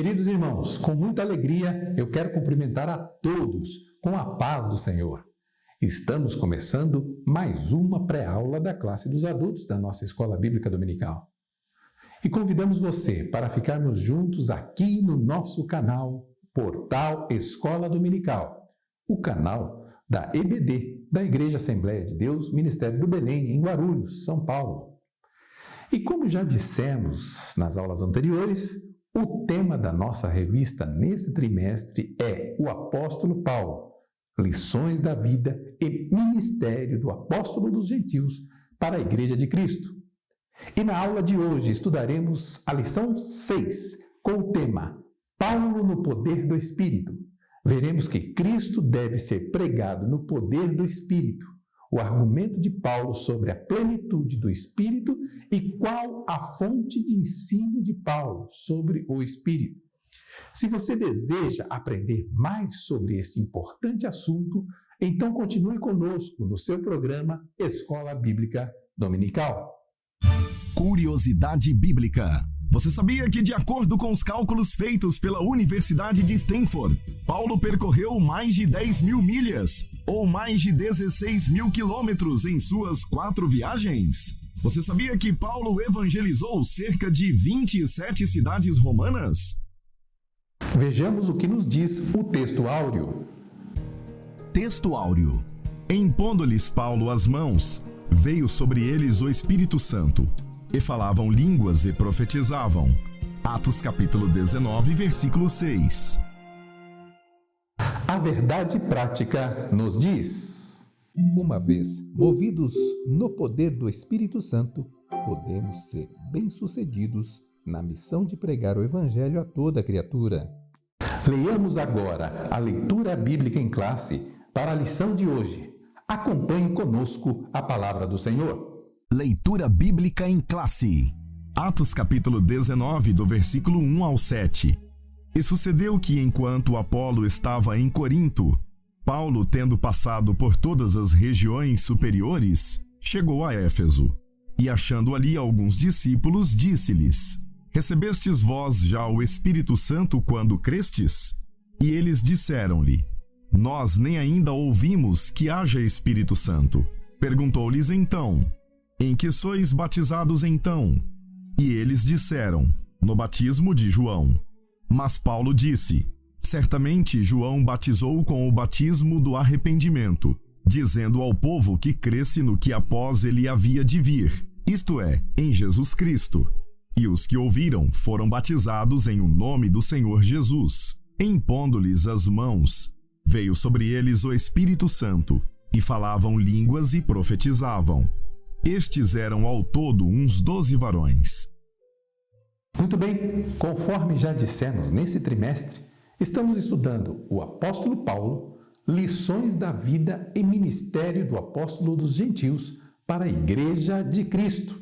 Queridos irmãos, com muita alegria eu quero cumprimentar a todos com a paz do Senhor. Estamos começando mais uma pré-aula da classe dos adultos da nossa Escola Bíblica Dominical. E convidamos você para ficarmos juntos aqui no nosso canal Portal Escola Dominical, o canal da EBD, da Igreja Assembleia de Deus, Ministério do Belém, em Guarulhos, São Paulo. E como já dissemos nas aulas anteriores, o tema da nossa revista nesse trimestre é o Apóstolo Paulo, lições da vida e ministério do Apóstolo dos Gentios para a Igreja de Cristo. E na aula de hoje estudaremos a lição 6, com o tema Paulo no poder do Espírito. Veremos que Cristo deve ser pregado no poder do Espírito, o argumento de Paulo sobre a plenitude do Espírito e qual a fonte de ensino de Paulo sobre o Espírito. Se você deseja aprender mais sobre esse importante assunto, então continue conosco no seu programa Escola Bíblica Dominical. Curiosidade Bíblica. Você sabia que, de acordo com os cálculos feitos pela Universidade de Stanford, Paulo percorreu mais de 10 mil milhas, ou mais de 16 mil quilômetros em suas 4 viagens? Você sabia que Paulo evangelizou cerca de 27 cidades romanas? Vejamos o que nos diz o texto áureo. Texto áureo. Impondo-lhes Paulo as mãos, veio sobre eles o Espírito Santo, e falavam línguas e profetizavam. Atos capítulo 19, versículo 6. A verdade prática nos diz: uma vez movidos no poder do Espírito Santo, podemos ser bem-sucedidos na missão de pregar o Evangelho a toda criatura. Leiamos agora a leitura bíblica em classe para a lição de hoje. Acompanhe conosco a palavra do Senhor. Leitura bíblica em classe. Atos capítulo 19, do versículo 1 ao 7. E sucedeu que, enquanto Apolo estava em Corinto, Paulo, tendo passado por todas as regiões superiores, chegou a Éfeso. E achando ali alguns discípulos, disse-lhes: Recebestes vós já o Espírito Santo quando crestes? E eles disseram-lhe: Nós nem ainda ouvimos que haja Espírito Santo. Perguntou-lhes então: Em que sois batizados então? E eles disseram: No batismo de João. Mas Paulo disse: Certamente João batizou com o batismo do arrependimento, dizendo ao povo que cresce no que após ele havia de vir, isto é, em Jesus Cristo. E os que ouviram foram batizados em o nome do Senhor Jesus. Impondo-lhes as mãos, veio sobre eles o Espírito Santo, e falavam línguas e profetizavam. Estes eram ao todo uns 12 varões. Muito bem, conforme já dissemos nesse trimestre, estamos estudando o apóstolo Paulo, lições da vida e ministério do apóstolo dos gentios para a Igreja de Cristo.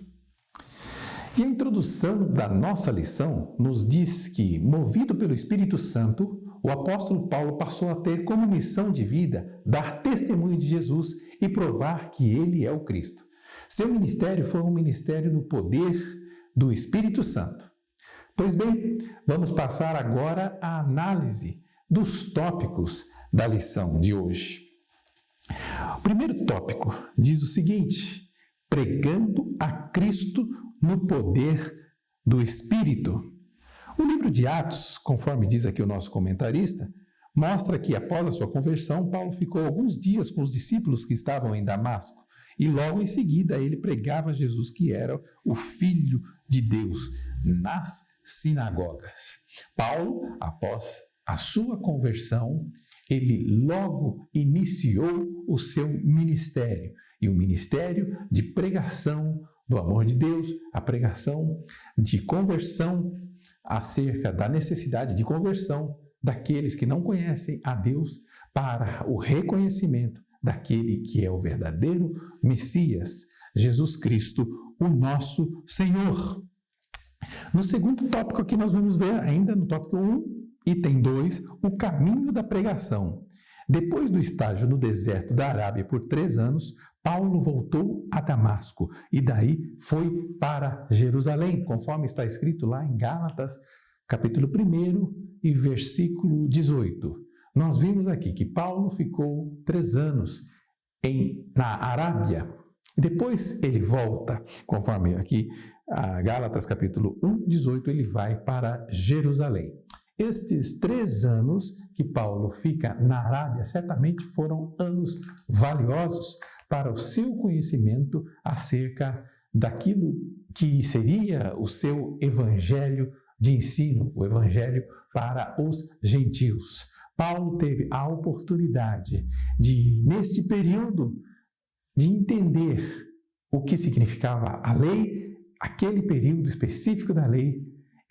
E a introdução da nossa lição nos diz que, movido pelo Espírito Santo, o apóstolo Paulo passou a ter como missão de vida dar testemunho de Jesus e provar que ele é o Cristo. Seu ministério foi um ministério no poder do Espírito Santo. Pois bem, vamos passar agora à análise dos tópicos da lição de hoje. O primeiro tópico diz o seguinte: pregando a Cristo no poder do Espírito. O livro de Atos, conforme diz aqui o nosso comentarista, mostra que após a sua conversão, Paulo ficou alguns dias com os discípulos que estavam em Damasco. E logo em seguida ele pregava Jesus, que era o Filho de Deus, nas sinagogas. Paulo, após a sua conversão, ele logo iniciou o seu ministério. E o ministério de pregação do amor de Deus, a pregação de conversão acerca da necessidade de conversão daqueles que não conhecem a Deus para o reconhecimento daquele que é o verdadeiro Messias, Jesus Cristo, o nosso Senhor. No segundo tópico aqui nós vamos ver ainda no tópico 1, item 2, o caminho da pregação. Depois do estágio no deserto da Arábia por 3 anos, Paulo voltou a Damasco e daí foi para Jerusalém, conforme está escrito lá em Gálatas, capítulo 1 e versículo 18. Nós vimos aqui que Paulo ficou 3 anos na Arábia. E depois ele volta, conforme aqui a Gálatas capítulo 1, 18, ele vai para Jerusalém. Estes 3 anos que Paulo fica na Arábia certamente foram anos valiosos para o seu conhecimento acerca daquilo que seria o seu evangelho de ensino, o evangelho para os gentios. Paulo teve a oportunidade de, neste período, de entender o que significava a lei, aquele período específico da lei,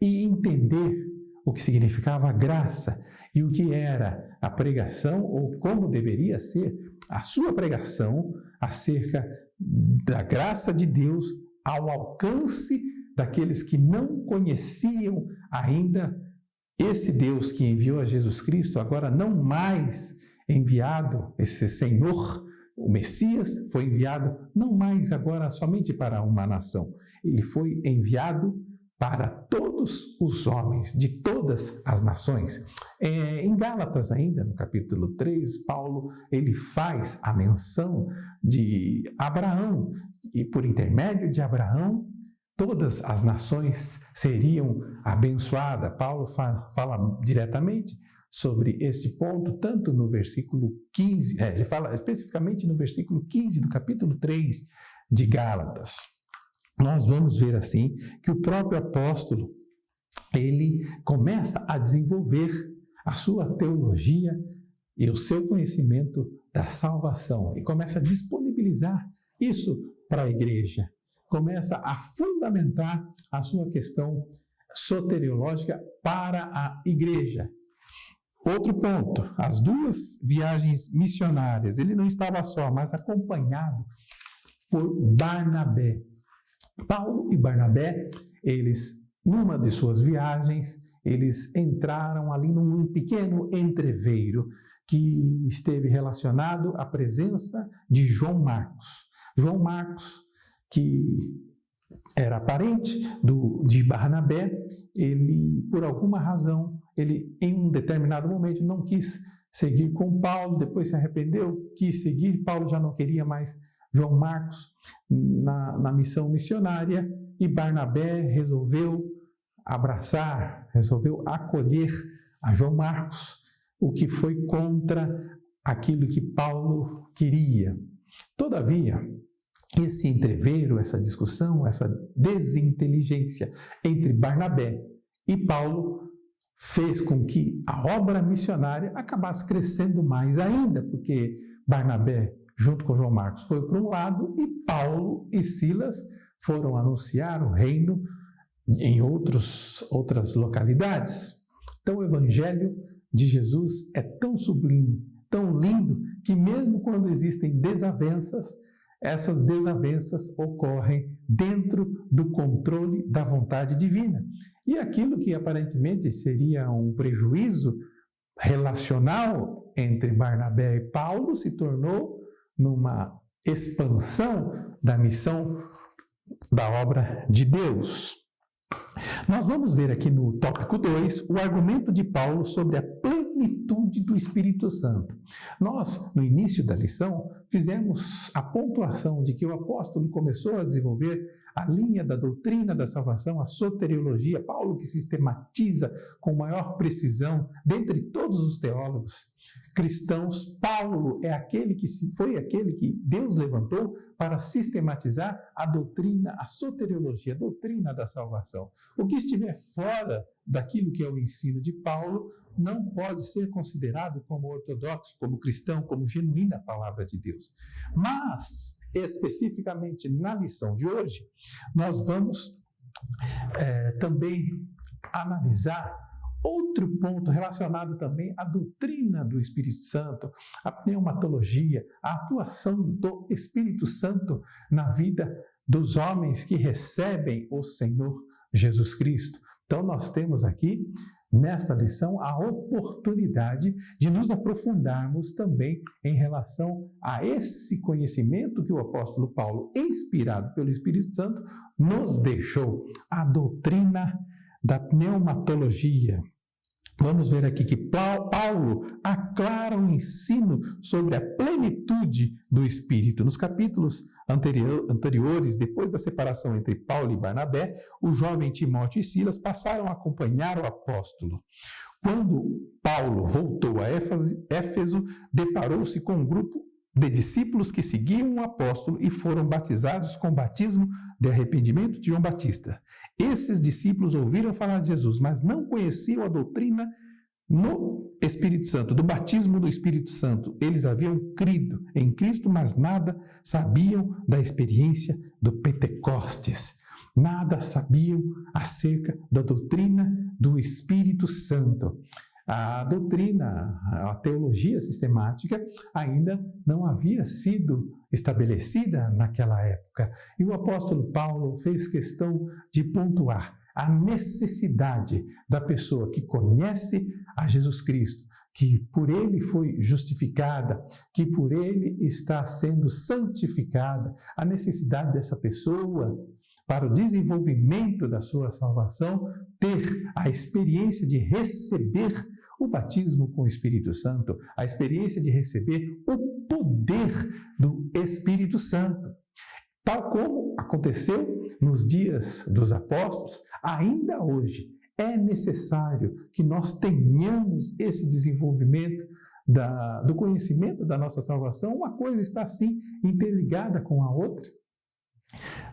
e entender o que significava a graça e o que era a pregação, ou como deveria ser a sua pregação acerca da graça de Deus ao alcance daqueles que não conheciam ainda esse Deus que enviou a Jesus Cristo, agora não mais enviado, esse Senhor, o Messias, foi enviado não mais agora somente para uma nação, ele foi enviado para todos os homens, de todas as nações. Em Gálatas ainda, no capítulo 3, Paulo ele faz a menção de Abraão, e por intermédio de Abraão, todas as nações seriam abençoadas. Paulo fala diretamente sobre esse ponto, tanto no versículo 15, ele fala especificamente no versículo 15 do capítulo 3 de Gálatas. Nós vamos ver assim que o próprio apóstolo, ele começa a desenvolver a sua teologia e o seu conhecimento da salvação e começa a disponibilizar isso para a igreja. Começa a fundamentar a sua questão soteriológica para a igreja. Outro ponto, as 2 viagens missionárias, ele não estava só, mas acompanhado por Barnabé. Paulo e Barnabé, eles, numa de suas viagens, eles entraram ali num pequeno entreveiro que esteve relacionado à presença de João Marcos. João Marcos, que era parente de Barnabé, ele, por alguma razão, ele em um determinado momento não quis seguir com Paulo, depois se arrependeu, quis seguir, Paulo já não queria mais João Marcos na missão missionária, e Barnabé resolveu abraçar, resolveu acolher a João Marcos, o que foi contra aquilo que Paulo queria. Todavia, esse entreveiro, essa discussão, essa desinteligência entre Barnabé e Paulo fez com que a obra missionária acabasse crescendo mais ainda, porque Barnabé, junto com João Marcos, foi para um lado e Paulo e Silas foram anunciar o reino em outras localidades. Então o evangelho de Jesus é tão sublime, tão lindo, que mesmo quando existem desavenças, essas desavenças ocorrem dentro do controle da vontade divina. E aquilo que aparentemente seria um prejuízo relacional entre Barnabé e Paulo se tornou numa expansão da missão da obra de Deus. Nós vamos ver aqui no tópico 2 o argumento de Paulo sobre a plenitude do Espírito Santo. Nós, no início da lição, fizemos a pontuação de que o apóstolo começou a desenvolver a linha da doutrina da salvação, a soteriologia, Paulo que sistematiza com maior precisão, dentre todos os teólogos cristãos, Paulo foi aquele que Deus levantou para sistematizar a doutrina, a soteriologia, a doutrina da salvação. O que estiver fora daquilo que é o ensino de Paulo não pode ser considerado como ortodoxo, como cristão, como genuína palavra de Deus. Mas, especificamente na lição de hoje, nós vamos também analisar outro ponto relacionado também à doutrina do Espírito Santo, a pneumatologia, a atuação do Espírito Santo na vida dos homens que recebem o Senhor Jesus Cristo. Então nós temos aqui, nesta lição, a oportunidade de nos aprofundarmos também em relação a esse conhecimento que o apóstolo Paulo, inspirado pelo Espírito Santo, nos deixou, a doutrina da pneumatologia. Vamos ver aqui que Paulo aclara o ensino sobre a plenitude do Espírito. Nos capítulos anteriores, depois da separação entre Paulo e Barnabé, o jovem Timóteo e Silas passaram a acompanhar o apóstolo. Quando Paulo voltou a Éfeso, deparou-se com um grupo de discípulos que seguiam o apóstolo e foram batizados com o batismo de arrependimento de João Batista. Esses discípulos ouviram falar de Jesus, mas não conheciam a doutrina no Espírito Santo, do batismo do Espírito Santo. Eles haviam crido em Cristo, mas nada sabiam da experiência do Pentecostes. Nada sabiam acerca da doutrina do Espírito Santo. A doutrina, a teologia sistemática ainda não havia sido estabelecida naquela época. E o apóstolo Paulo fez questão de pontuar a necessidade da pessoa que conhece a Jesus Cristo, que por ele foi justificada, que por ele está sendo santificada, a necessidade dessa pessoa para o desenvolvimento da sua salvação, ter a experiência de receber o batismo com o Espírito Santo, a experiência de receber o poder do Espírito Santo. Tal como aconteceu nos dias dos apóstolos, ainda hoje é necessário que nós tenhamos esse desenvolvimento do conhecimento da nossa salvação. Uma coisa está assim interligada com a outra.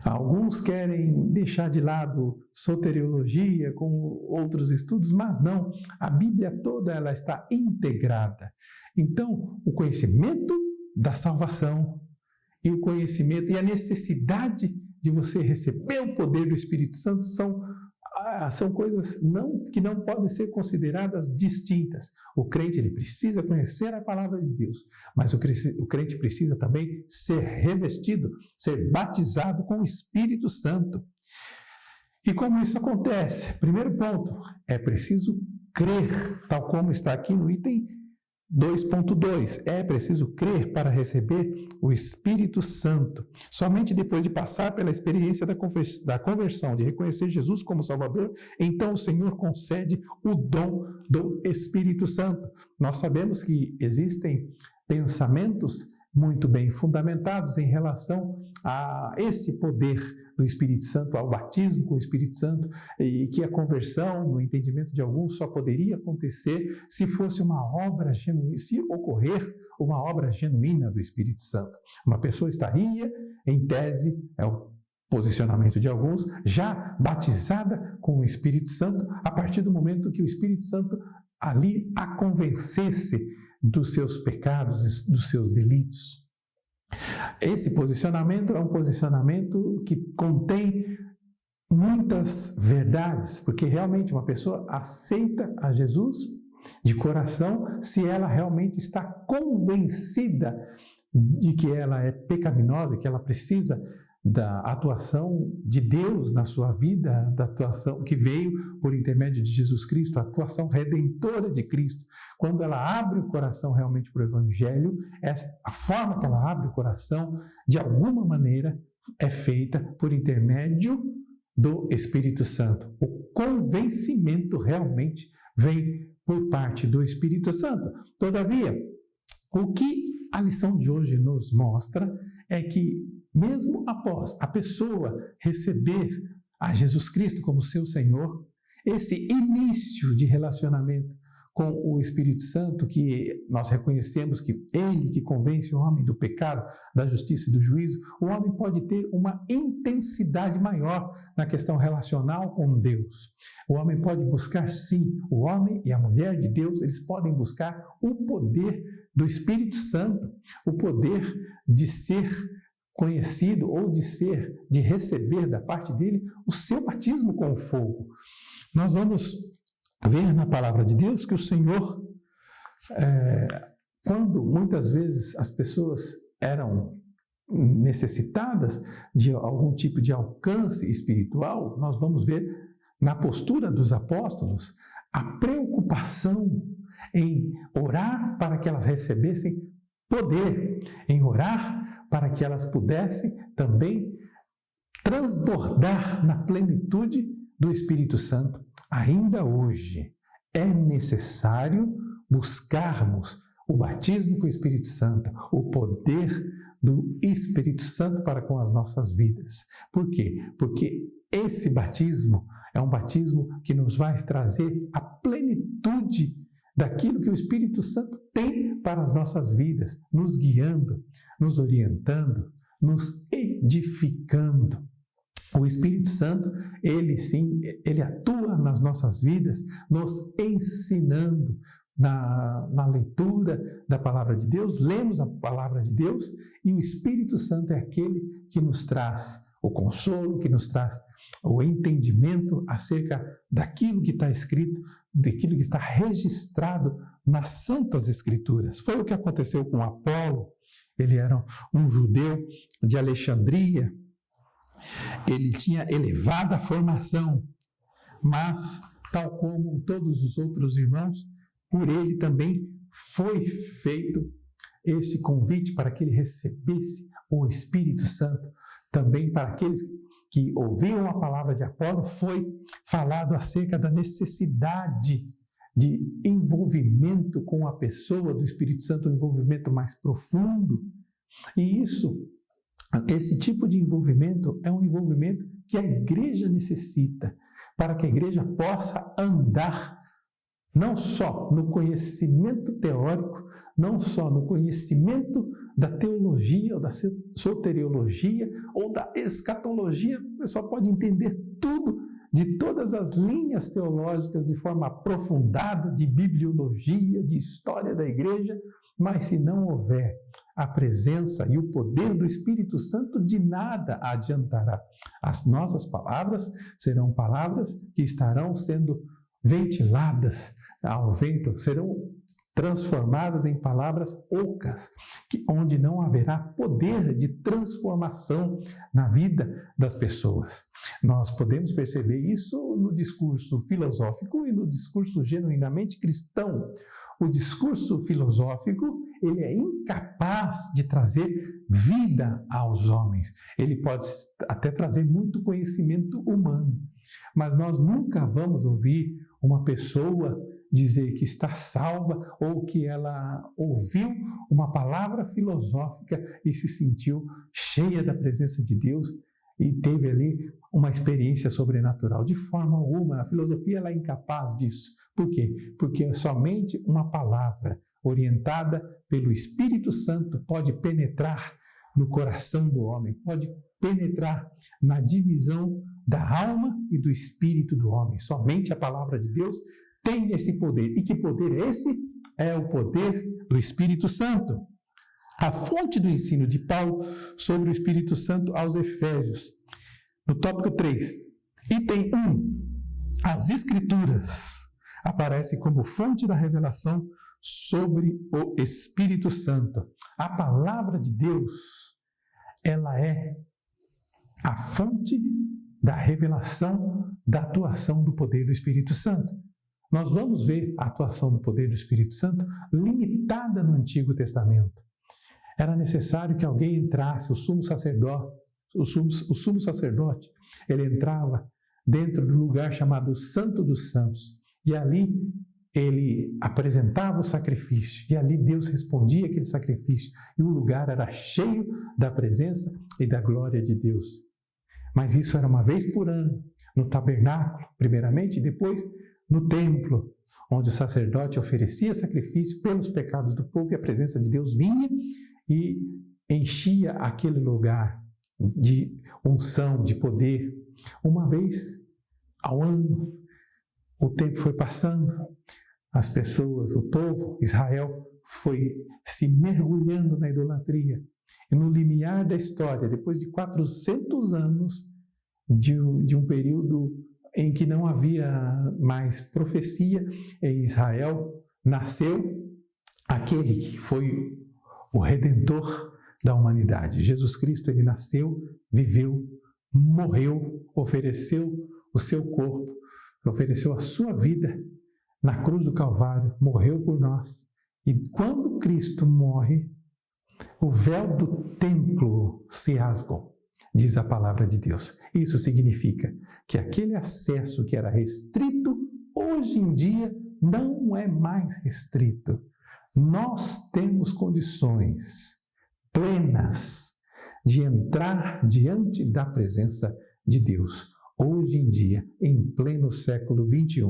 Alguns querem deixar de lado soteriologia com outros estudos, mas não. A Bíblia toda ela está integrada. Então, o conhecimento da salvação e o conhecimento e a necessidade de você receber o poder do Espírito Santo são coisas que não podem ser consideradas distintas. O crente ele precisa conhecer a palavra de Deus, mas o crente precisa também ser revestido, ser batizado com o Espírito Santo. E como isso acontece? Primeiro ponto, é preciso crer, tal como está aqui no item 2.2, é preciso crer para receber o Espírito Santo. Somente depois de passar pela experiência da conversão, de reconhecer Jesus como Salvador, então o Senhor concede o dom do Espírito Santo. Nós sabemos que existem pensamentos muito bem fundamentados em relação a esse poder do Espírito Santo, ao batismo com o Espírito Santo, e que a conversão, no entendimento de alguns, só poderia acontecer se fosse uma obra genuína, se ocorrer uma obra genuína do Espírito Santo. Uma pessoa estaria, em tese, é o posicionamento de alguns, já batizada com o Espírito Santo, a partir do momento que o Espírito Santo ali a convencesse dos seus pecados, dos seus delitos. Esse posicionamento é um posicionamento que contém muitas verdades, porque realmente uma pessoa aceita a Jesus de coração se ela realmente está convencida de que ela é pecaminosa, que ela precisa da atuação de Deus na sua vida, da atuação que veio por intermédio de Jesus Cristo, a atuação redentora de Cristo. Quando ela abre o coração realmente para o Evangelho, a forma que ela abre o coração, de alguma maneira, é feita por intermédio do Espírito Santo. O convencimento realmente vem por parte do Espírito Santo. Todavia, o que a lição de hoje nos mostra é que mesmo após a pessoa receber a Jesus Cristo como seu Senhor, esse início de relacionamento com o Espírito Santo, que nós reconhecemos que ele que convence o homem do pecado, da justiça e do juízo, o homem pode ter uma intensidade maior na questão relacional com Deus. O homem pode buscar, sim, o homem e a mulher de Deus, eles podem buscar o poder do Espírito Santo, o poder de ser conhecido ou de receber da parte dele o seu batismo com o fogo. Nós vamos ver na palavra de Deus que o Senhor, quando muitas vezes as pessoas eram necessitadas de algum tipo de alcance espiritual, nós vamos ver na postura dos apóstolos a preocupação em orar para que elas recebessem poder, em orar para que elas pudessem também transbordar na plenitude do Espírito Santo. ainda hoje é necessário buscarmos o batismo com o Espírito Santo, o poder do Espírito Santo para com as nossas vidas. Por quê? Porque esse batismo é um batismo que nos vai trazer a plenitude daquilo que o Espírito Santo tem para as nossas vidas, nos guiando, nos orientando, nos edificando. O Espírito Santo, ele sim, ele atua nas nossas vidas, nos ensinando na leitura da palavra de Deus, lemos a palavra de Deus e o Espírito Santo é aquele que nos traz o consolo, que nos traz o entendimento acerca daquilo que está escrito, daquilo que está registrado nas Santas Escrituras. Foi o que aconteceu com Apolo. Ele era um judeu de Alexandria. Ele tinha elevada formação, mas, tal como todos os outros irmãos, por ele também foi feito esse convite para que ele recebesse o Espírito Santo. Também para aqueles que ouviam a palavra de Apolo, foi falado acerca da necessidade de envolvimento com a pessoa do Espírito Santo, um envolvimento mais profundo. E esse tipo de envolvimento é um envolvimento que a igreja necessita, para que a igreja possa andar não só no conhecimento teórico, não só no conhecimento da teologia ou da soteriologia ou da escatologia. O pessoal pode entender tudo de todas as linhas teológicas de forma aprofundada, de bibliologia, de história da igreja, mas se não houver a presença e o poder do Espírito Santo, de nada adiantará. As nossas palavras serão palavras que estarão sendo ventiladas ao vento, serão transformadas em palavras ocas, onde não haverá poder de transformação na vida das pessoas. Nós podemos perceber isso no discurso filosófico e no discurso genuinamente cristão. O discurso filosófico, ele é incapaz de trazer vida aos homens. Ele pode até trazer muito conhecimento humano, mas nós nunca vamos ouvir uma pessoa dizer que está salva ou que ela ouviu uma palavra filosófica e se sentiu cheia da presença de Deus e teve ali uma experiência sobrenatural. De forma alguma, a filosofia ela é incapaz disso. Por quê? Porque somente uma palavra orientada pelo Espírito Santo pode penetrar no coração do homem, pode penetrar na divisão da alma e do espírito do homem. Somente a palavra de Deus tem esse poder. E que poder é esse? É o poder do Espírito Santo. A fonte do ensino de Paulo sobre o Espírito Santo aos Efésios. No tópico 3, item 1, as Escrituras aparece como fonte da revelação sobre o Espírito Santo. A palavra de Deus, ela é a fonte da revelação da atuação do poder do Espírito Santo. Nós vamos ver a atuação do poder do Espírito Santo limitada no Antigo Testamento. Era necessário que alguém entrasse, o sumo sacerdote, ele entrava dentro do lugar chamado Santo dos Santos, e ali ele apresentava o sacrifício, e ali Deus respondia aquele sacrifício, e o lugar era cheio da presença e da glória de Deus. Mas isso era uma vez por ano, no tabernáculo, primeiramente, e depois no templo, onde o sacerdote oferecia sacrifício pelos pecados do povo, e a presença de Deus vinha e enchia aquele lugar de unção, de poder. Uma vez ao ano, o tempo foi passando, as pessoas, o povo, Israel, foi se mergulhando na idolatria. E no limiar da história, depois de 400 anos de um período em que não havia mais profecia em Israel, nasceu aquele que foi o Redentor da humanidade. Jesus Cristo, ele nasceu, viveu, morreu, ofereceu o seu corpo, ofereceu a sua vida na cruz do Calvário, morreu por nós. E quando Cristo morre, o véu do templo se rasgou. diz a palavra de Deus. Isso significa que aquele acesso que era restrito, hoje em dia não é mais restrito. Nós temos condições plenas de entrar diante da presença de Deus, hoje em dia, em pleno século XXI.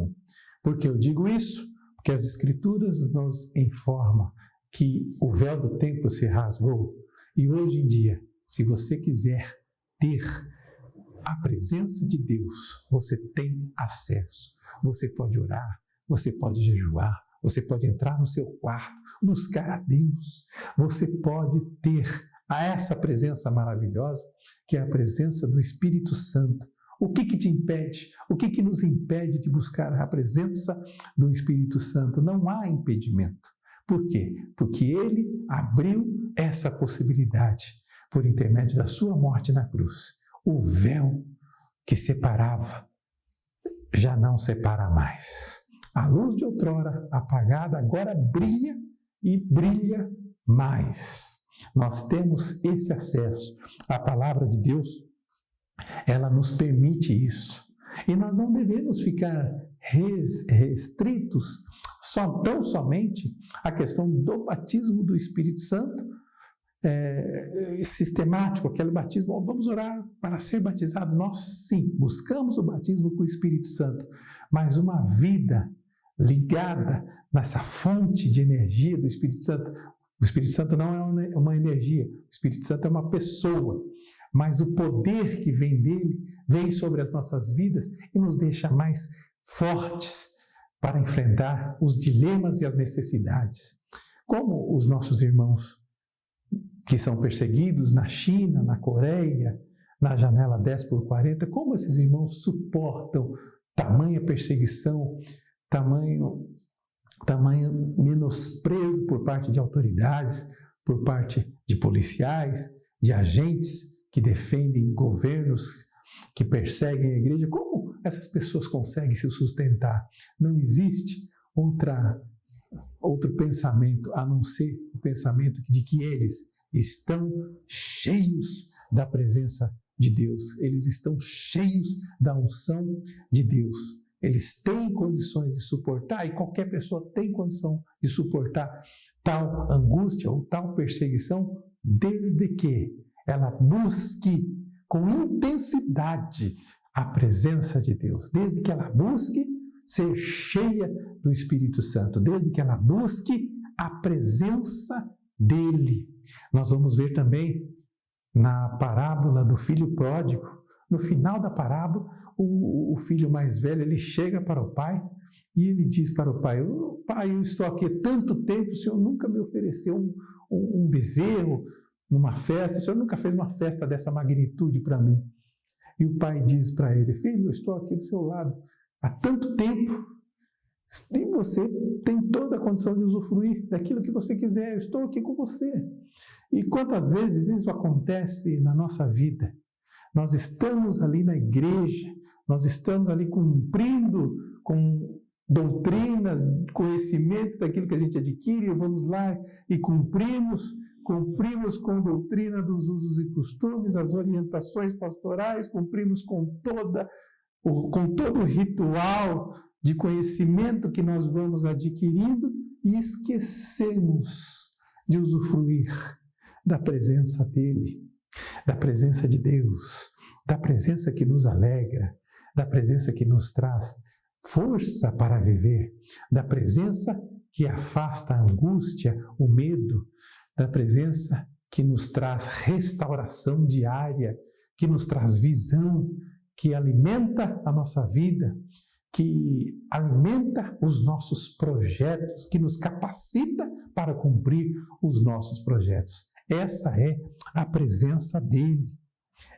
Por que eu digo isso? Porque as Escrituras nos informam que o véu do templo se rasgou e hoje em dia, se você quiser ter a presença de Deus, você tem acesso. Você pode orar, você pode jejuar, você pode entrar no seu quarto, buscar a Deus. Você pode ter essa presença maravilhosa, que é a presença do Espírito Santo. O que te impede? O que nos impede de buscar a presença do Espírito Santo? Não há impedimento. Por quê? Porque Ele abriu essa possibilidade por intermédio da sua morte na cruz. O véu que separava já não separa mais. A luz de outrora apagada agora brilha e brilha mais. Nós temos esse acesso. A palavra de Deus, ela nos permite isso. E nós não devemos ficar restritos tão somente à questão do batismo do Espírito Santo, sistemático, aquele batismo, vamos orar para ser batizado. Nós sim, buscamos o batismo com o Espírito Santo, mas uma vida ligada nessa fonte de energia do Espírito Santo. O Espírito Santo não é uma energia, o Espírito Santo é uma pessoa, mas o poder que vem dele vem sobre as nossas vidas e nos deixa mais fortes para enfrentar os dilemas e as necessidades. Como os nossos irmãos que são perseguidos na China, na Coreia, na janela 10x40, como esses irmãos suportam tamanha perseguição, tamanho menosprezo por parte de autoridades, por parte de policiais, de agentes que defendem governos, que perseguem a igreja. Como essas pessoas conseguem se sustentar? Não existe outro pensamento a não ser o pensamento de que eles estão cheios da presença de Deus, eles estão cheios da unção de Deus. Eles têm condições de suportar, e qualquer pessoa tem condição de suportar tal angústia ou tal perseguição, desde que ela busque com intensidade a presença de Deus, desde que ela busque ser cheia do Espírito Santo, desde que ela busque a presença dele. Nós vamos ver também na parábola do filho pródigo. No final da parábola, o filho mais velho, ele chega para o pai e ele diz para o pai: pai, eu estou aqui há tanto tempo, o senhor nunca me ofereceu um bezerro numa festa, o senhor nunca fez uma festa dessa magnitude para mim. E o pai diz para ele: filho, eu estou aqui do seu lado há tanto tempo e você tem toda a condição de usufruir daquilo que você quiser, eu estou aqui com você. E quantas vezes isso acontece na nossa vida? Nós estamos ali na igreja, nós estamos ali cumprindo com doutrinas, conhecimento daquilo que a gente adquire, vamos lá e cumprimos com doutrina dos usos e costumes, as orientações pastorais, cumprimos com todo o ritual de conhecimento que nós vamos adquirindo e esquecemos de usufruir da presença dele, da presença de Deus, da presença que nos alegra, da presença que nos traz força para viver, da presença que afasta a angústia, o medo, da presença que nos traz restauração diária, que nos traz visão, que alimenta a nossa vida, que alimenta os nossos projetos, que nos capacita para cumprir os nossos projetos. Essa é a presença dele.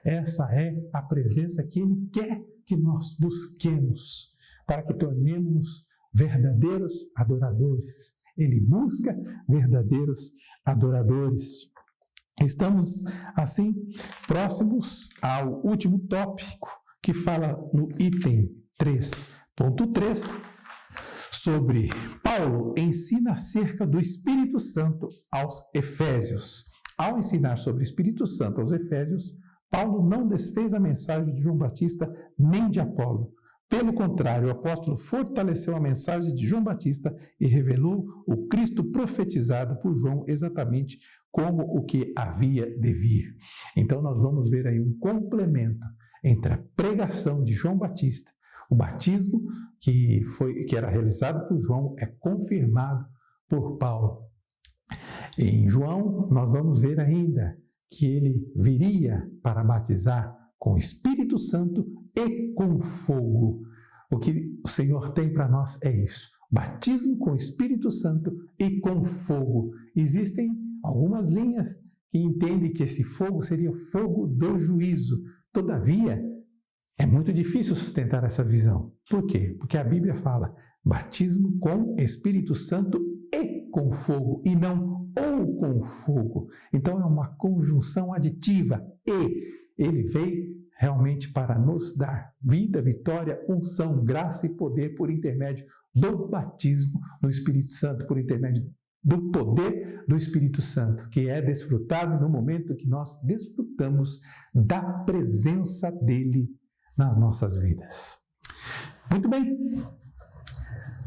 Essa é a presença que ele quer que nós busquemos, para que tornemos verdadeiros adoradores. Ele busca verdadeiros adoradores. Estamos, assim, próximos ao último tópico, que fala no item 3.3, sobre Paulo ensina acerca do Espírito Santo aos Efésios. Ao ensinar sobre o Espírito Santo aos Efésios, Paulo não desfez a mensagem de João Batista nem de Apolo. Pelo contrário, o apóstolo fortaleceu a mensagem de João Batista e revelou o Cristo profetizado por João exatamente como o que havia de vir. Então nós vamos ver aí um complemento entre a pregação de João Batista, o batismo que era realizado por João é confirmado por Paulo. Em João nós vamos ver ainda que ele viria para batizar com o Espírito Santo e com fogo. O que o Senhor tem para nós é isso: batismo com o Espírito Santo e com fogo. Existem algumas linhas que entendem que esse fogo seria o fogo do juízo. Todavia, é muito difícil sustentar essa visão. Por quê? Porque a Bíblia fala batismo com Espírito Santo e com fogo, e não ou com fogo. Então é uma conjunção aditiva. E ele veio realmente para nos dar vida, vitória, unção, graça e poder por intermédio do batismo no Espírito Santo, por intermédio do poder do Espírito Santo, que é desfrutado no momento que nós desfrutamos da presença dele nas nossas vidas. Muito bem,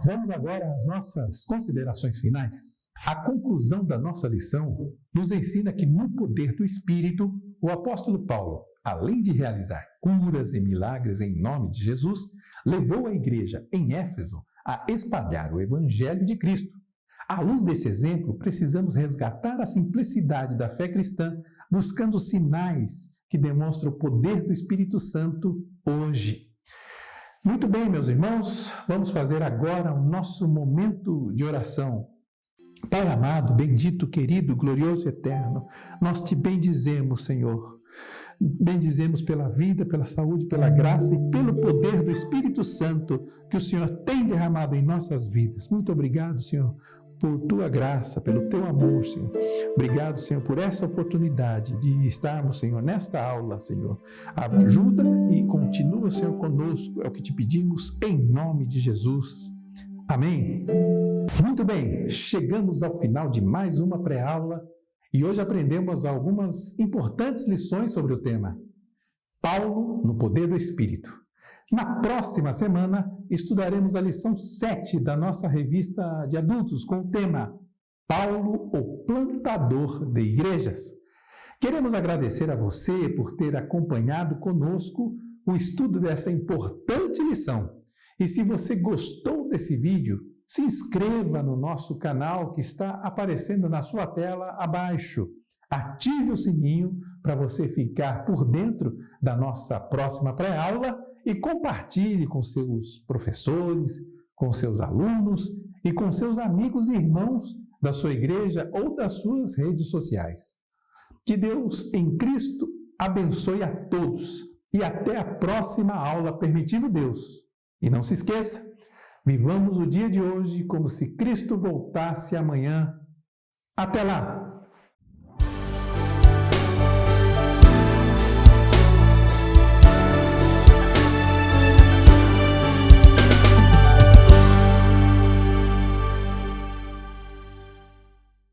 vamos agora às nossas considerações finais. A conclusão da nossa lição nos ensina que no poder do Espírito, o apóstolo Paulo, além de realizar curas e milagres em nome de Jesus, levou a igreja em Éfeso a espalhar o Evangelho de Cristo. À luz desse exemplo, precisamos resgatar a simplicidade da fé cristã, buscando sinais que demonstram o poder do Espírito Santo hoje. Muito bem, meus irmãos, vamos fazer agora o nosso momento de oração. Pai amado, bendito, querido, glorioso e eterno, nós te bendizemos, Senhor. Bendizemos pela vida, pela saúde, pela graça e pelo poder do Espírito Santo que o Senhor tem derramado em nossas vidas. Muito obrigado, Senhor, por tua graça, pelo teu amor, Senhor. Obrigado, Senhor, por essa oportunidade de estarmos, Senhor, nesta aula, Senhor. Ajuda e continua, Senhor, conosco, é o que te pedimos em nome de Jesus. Amém. Muito bem, chegamos ao final de mais uma pré-aula e hoje aprendemos algumas importantes lições sobre o tema Paulo no poder do Espírito. Na próxima semana, estudaremos a lição 7 da nossa revista de adultos com o tema Paulo, o plantador de igrejas. Queremos agradecer a você por ter acompanhado conosco o estudo dessa importante lição. E se você gostou desse vídeo, se inscreva no nosso canal que está aparecendo na sua tela abaixo. Ative o sininho para você ficar por dentro da nossa próxima pré-aula e compartilhe com seus professores, com seus alunos e com seus amigos e irmãos da sua igreja ou das suas redes sociais. Que Deus em Cristo abençoe a todos e até a próxima aula, permitindo Deus. E não se esqueça, vivamos o dia de hoje como se Cristo voltasse amanhã. Até lá!